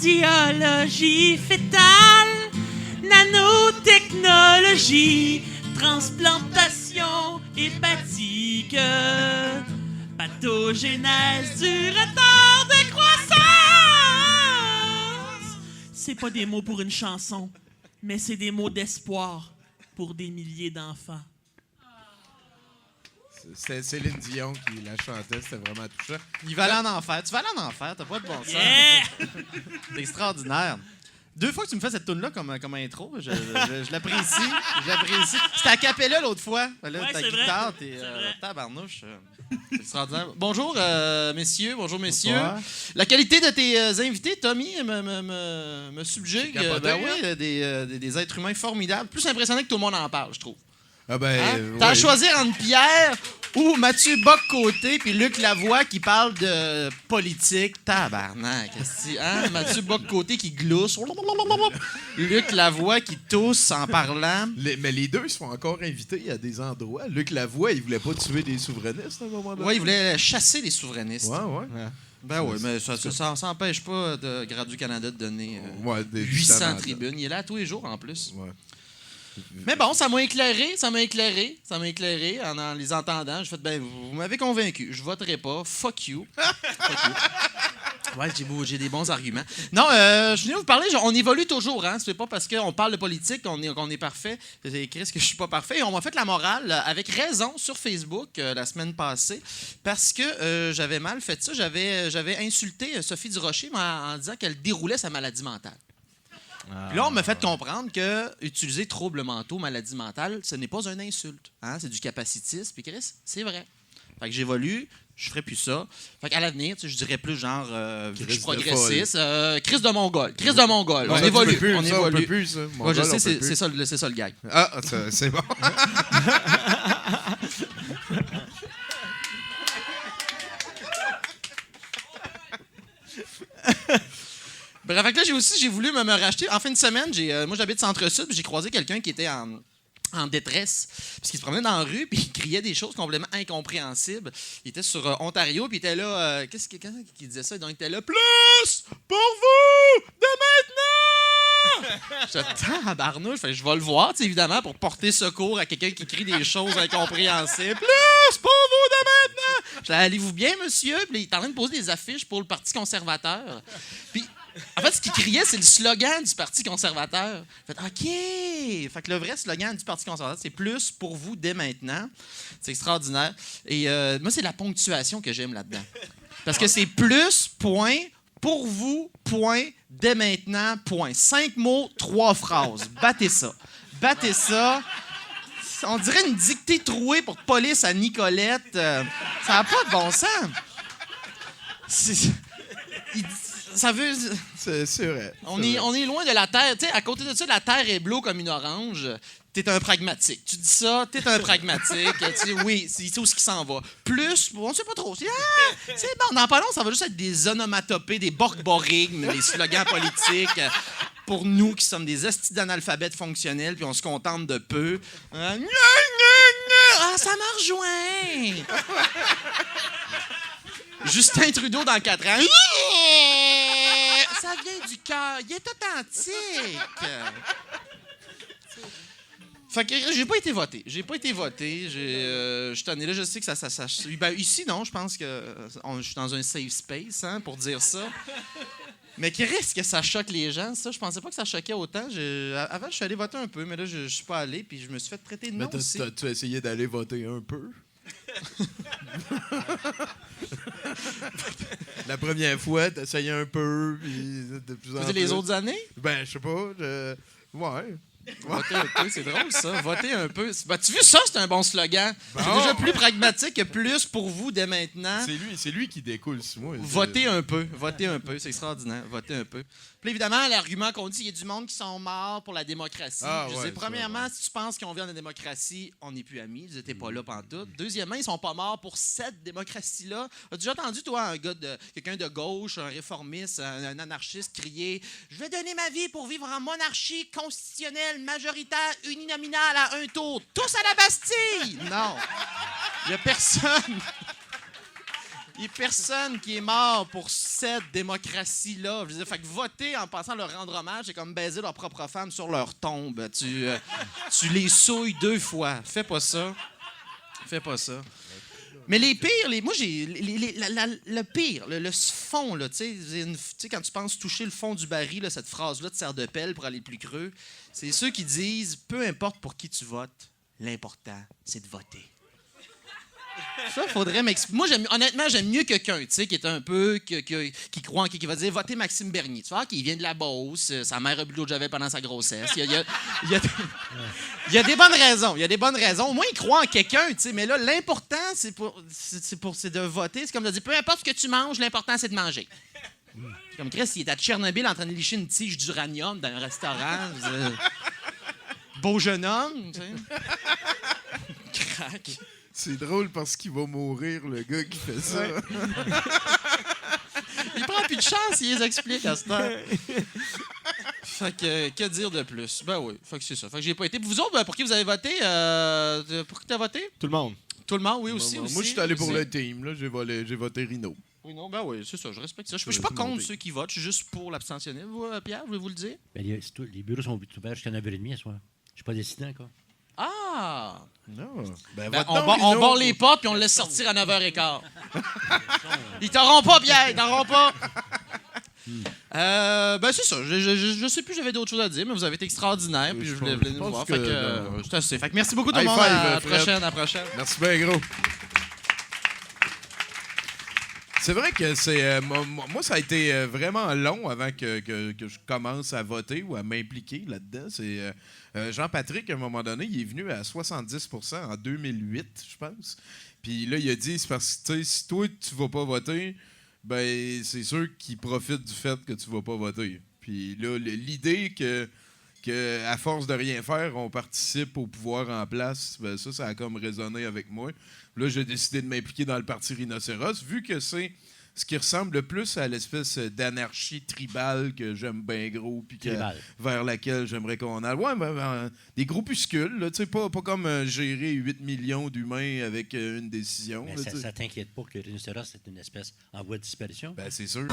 Cardiologie fétale, nanotechnologie, transplantation hépatique, pathogénèse du retard de croissance. C'est pas des mots pour une chanson, mais c'est des mots d'espoir pour des milliers d'enfants. C'est Céline Dion qui la chantait, c'était vraiment touchant. Il va aller en enfer. Tu vas aller en enfer, t'as pas de bon sens. Yeah! C'est extraordinaire. 2 fois que tu me fais cette toune-là comme intro, je l'apprécie. Je l'apprécie. C'était à Capella l'autre fois. Là, Ouais, ta c'est guitare, vrai. t'es C'est vrai. tabarnouche. C'est extraordinaire. Bonjour, messieurs. Bonjour, messieurs. Bonsoir. La qualité de tes invités, Tommy, me subjugue. C'est capoté, Des êtres humains formidables. Plus impressionnant que tout le monde en parle, je trouve. Ah ben, Hein? T'as à ouais. choisir entre Pierre ou Mathieu Bock-Côté puis Luc Lavoie qui parle de politique. Tabarnak, hein? Mathieu Bock-Côté qui glousse. Luc Lavoie qui tousse en parlant. Mais les deux se font encore inviter à des endroits. Luc Lavoie, il voulait pas tuer des souverainistes à un moment donné. Ouais, il voulait chasser les souverainistes. Ouais. Ben oui, mais ça n'empêche pas de Radio-Canada de donner Ouais, des 800 justement, tribunes. Il est là tous les jours en plus. Ouais. Mais bon, ça m'a éclairé en les entendant. J'ai fait, ben, vous m'avez convaincu, je voterai pas, fuck you. Fuck you. Ouais, j'ai des bons arguments. Non, je viens vous parler, on évolue toujours, hein. C'est pas parce qu'on parle de politique qu'on est parfait. C'est Chris que je suis pas parfait. Et on m'a fait la morale, avec raison, sur Facebook la semaine passée, parce que j'avais mal fait ça. J'avais insulté Sophie Durocher en disant qu'elle déroulait sa maladie mentale. Puis là, on m'a fait comprendre que utiliser troubles mentaux, maladie mentale, ce n'est pas une insulte. Hein? C'est du capacitisme. Puis Chris, c'est vrai. Fait que j'évolue, je ferai plus ça. Fait qu'à l'avenir, tu sais, je dirais plus genre, vu que je suis progressiste, Chris de Mongol. Chris de Mongol. On évolue. On peut plus, ça. Ouais, Mongol, je on sais, peut plus. c'est ça le gag. Ah, c'est bon. Bref, fait que là, j'ai voulu me racheter. En fin de semaine, moi, j'habite Centre-Sud, puis j'ai croisé quelqu'un qui était en détresse, parce qu'il se promenait dans la rue, puis il criait des choses complètement incompréhensibles. Il était sur Ontario, puis il était là... qu'est-ce qu'il disait ça? Donc, il était là, « Plus pour vous de maintenant! » J'étais tabarnouche. Fait que je vais le voir, tu sais, évidemment, pour porter secours à quelqu'un qui crie des choses incompréhensibles. « Plus pour vous de maintenant! » Je dis, « Allez-vous bien, monsieur? » Puis il est en train de poser des affiches pour le Parti conservateur. Puis... En fait, ce qu'il criait, c'est le slogan du Parti conservateur. Fait, OK! Fait que le vrai slogan du Parti conservateur, c'est « Plus pour vous dès maintenant ». C'est extraordinaire. Et moi, c'est la ponctuation que j'aime là-dedans. Parce que c'est « plus, point, pour vous, point, dès maintenant, point ». 5 mots, 3 phrases. Battez ça. Battez ça. On dirait une dictée trouée pour police à Nicolette. Ça n'a pas de bon sens. Ça veut... C'est vrai. On est loin de la Terre. Tu sais, à côté de ça, la Terre est bleue comme une orange. T'es un pragmatique. Tu dis ça, t'es un pragmatique. Tu sais, oui, c'est où ce qui s'en va. Plus, on sait pas trop. C'est bon, dans pas long, ça va juste être des onomatopées, des borborigmes, des slogans politiques. Pour nous qui sommes des estis d'analphabètes fonctionnels, puis on se contente de peu. Ah, ça m'a rejoint! Justin Trudeau dans 4 ans. Ça vient du cœur. Il est authentique. Fait que j'ai pas été voté. Je suis tanné là. Je sais que ça ben, ici, non. Je pense que je suis dans un safe space, hein, pour dire ça. Mais qui risque que ça choque les gens, ça? Je pensais pas que ça choquait autant. Avant, je suis allé voter un peu, mais là, je suis pas allé, puis je me suis fait traiter de non aussi. Mais tu as essayé d'aller voter un peu? La première fois, t'as essayé un peu, puis de plus en plus... Les autres années? Ben, je sais pas. Ouais. Voter un peu, c'est drôle, ça. Voter un peu. Ben, tu vois, ça, c'est un bon slogan. Bon. C'est déjà plus pragmatique que plus pour vous dès maintenant. C'est lui qui découle sur moi. Votez un peu, c'est extraordinaire. Votez un peu. Puis évidemment, l'argument qu'on dit, il y a du monde qui sont morts pour la démocratie. Ah, je ouais, dis, premièrement, ça, ouais. si tu penses qu'on vit en démocratie, on n'est plus amis. Vous n'étiez pas là pantoute. Deuxièmement, ils sont pas morts pour cette démocratie-là. As-tu déjà entendu, toi, quelqu'un de gauche, un réformiste, un anarchiste crier « Je vais donner ma vie pour vivre en monarchie constitutionnelle, majoritaire, uninominale à un tour. Tous à la Bastille! » Non. Il n'y a personne... Il n'y a personne qui est mort pour cette démocratie-là. Je veux dire, fait que voter en pensant leur rendre hommage, c'est comme baiser leur propre femme sur leur tombe. Tu les souilles 2 fois. Fais pas ça. Fais pas ça. Mais les pires, moi, le pire, le fond, là, tu sais, quand tu penses toucher le fond du baril, là, cette phrase-là te sert de pelle pour aller plus creux, c'est ceux qui disent, peu importe pour qui tu votes, l'important, c'est de voter. Ça, faudrait m'expliquer. Moi, honnêtement, j'aime mieux quelqu'un, tu sais, qui est un peu, qui croit en qui va dire, votez Maxime Bernier. Tu vois, qui vient de la Beauce, sa mère a bu de l'eau de javel pendant sa grossesse. Il y a des bonnes raisons. Il y a des bonnes raisons. Au moins, il croit en quelqu'un, tu sais. Mais là, l'important, c'est de voter. C'est comme de dire, peu importe ce que tu manges, l'important, c'est de manger. C'est comme Chris, il est à Tchernobyl en train de licher une tige d'uranium dans un restaurant. Beau jeune homme, tu sais. Crac. C'est drôle parce qu'il va mourir, le gars qui fait ça. Ouais. Il prend plus de chance, il les explique à cette heure. Fait que dire de plus? Ben oui, fait que c'est ça. Fait que j'ai pas été. Vous autres, pour qui vous avez voté? Pour qui t'as voté? Tout le monde. Tout le monde, oui, aussi. Moi, je suis allé pour le team. Là. J'ai voté Rino. Oui, non, ben oui, c'est ça, je respecte ça. Je suis pas contre ceux qui votent, je suis juste pour l'abstentionnisme. Vous, Pierre, voulez-vous le dire? Ben, les bureaux sont ouverts jusqu'à 9h30 ce soir. Je suis pas décidé encore. Ah! Non. Ben, On barre les portes puis on le laisse sortir à 9h15. Ils t'auront pas, Pierre, ils t'auront pas. Ben c'est ça. Je sais plus, j'avais d'autres choses à dire, mais vous avez été extraordinaire, puis je voulais venir nous voir. Fait que c'est assez. Fait que merci beaucoup tout le monde. À la prochaine. Merci bien gros. C'est vrai que c'est moi, ça a été vraiment long avant que je commence à voter ou à m'impliquer là-dedans. C'est Jean-Patrick, à un moment donné, il est venu à 70% en 2008, je pense. Puis là, il a dit, c'est parce que si toi, tu vas pas voter, ben c'est sûr qu'ils profitent du fait que tu vas pas voter. Puis là, l'idée que à force de rien faire, on participe au pouvoir en place, ben ça a comme résonné avec moi. Là, j'ai décidé de m'impliquer dans le parti Rhinocéros, vu que c'est ce qui ressemble le plus à l'espèce d'anarchie tribale que j'aime bien gros, puis vers laquelle j'aimerais qu'on aille. Ouais, des groupuscules, là, pas comme gérer 8 millions d'humains avec une décision. Mais là, ça t'inquiète pas que le rhinocéros, c'est une espèce en voie de disparition? Ben, c'est sûr.